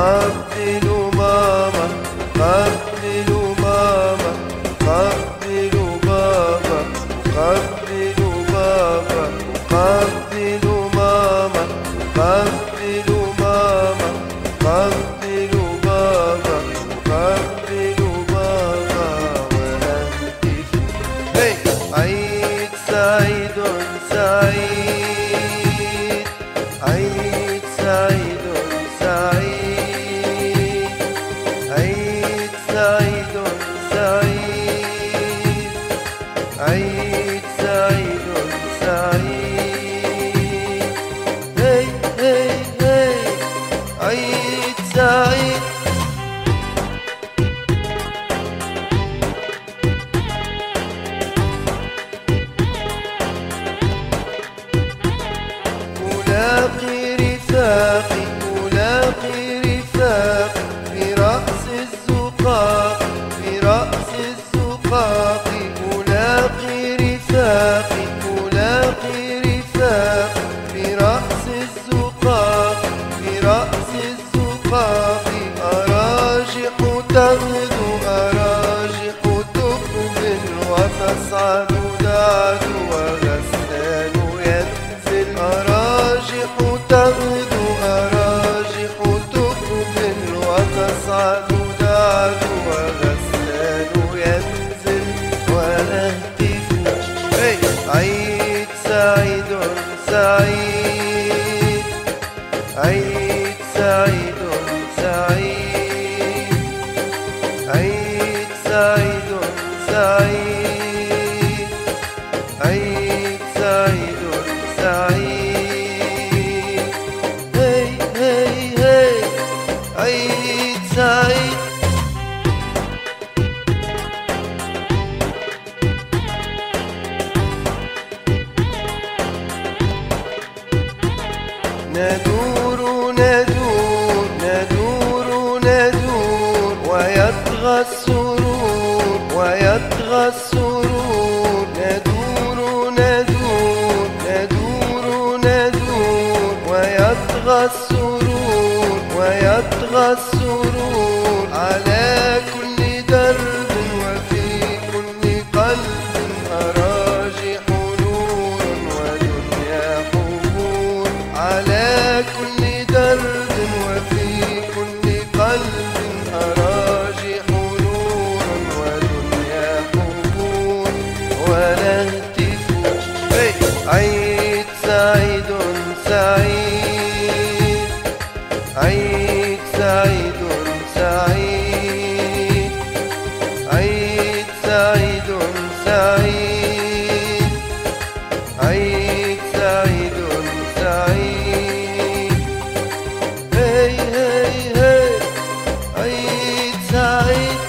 قبلوا ماما، قبلوا ماما، قبلوا بابا، قبلوا بابا، قبلوا ماما، قبلوا ماما، قبلوا بابا، قبلوا بابا وهتفوا. عيد سعيد سعيد، عيد سعيد سعيد، عيد سعيد سعيد، عيد سعيد سعيد. هي هي هي عيد سعيد. ألاقي رفاقي، ألاقي رفاقي في رأس الزقاق، في رأس الزقاق. ألاقي رفاقي، ألاقي رفاقي في رأس الزقاق، في رأس الزقاق. أراجح تغدو، أراجح تقبل وتصعد دعد وغسال ينزل. أراجح تغدو، أراجح تقبل وتصعد دعد وغسال ينزل ونهتف. عيد سعيد سعيد، عيد سعيد سعيد، عيد سعيد سعيد، عيد سعيد سعيد. هي هي هي عيد سعيد. ندور ندور ندور ندور ويطغى السرور، ويطغى السرور. ندور ندور ندور ندور ويطغى السرور، ويطغى السرور. على كل درب وفي كل قلب أراجح نور ودنيا حبور. على كل درب وفي كل قلب أراجح نور ودنيا حبور ونهتف. عيد سعيد سعيد، عيد سعيد سعيد، عيد سعيد سعيد، عيد سعيد سعيد. هي هي هي عيد سعيد.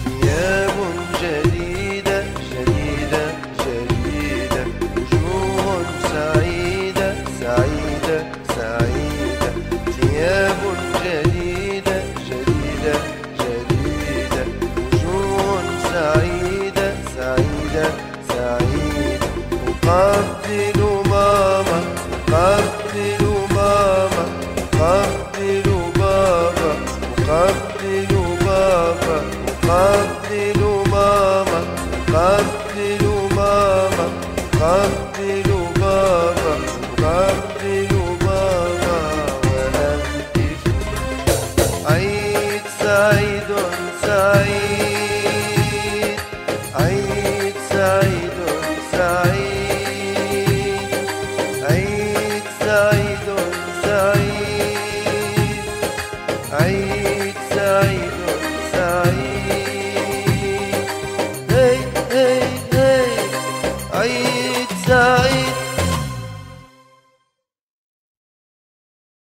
ثياب جديدة جديدة جديدة، وجوه سعيدة سعيدة سعيدة. ثياب جديدة جديدة جديدة، وجوه سعيدة سعيدة سعيدة. قبلوا ماما، قبلوا ماما، قبلوا بابا، قبلوا بابا، قبلوا ماما، قبلوا ماما، قبلوا بابا، قبلوا بابا وهتفوا. عيد سعيد سعيد.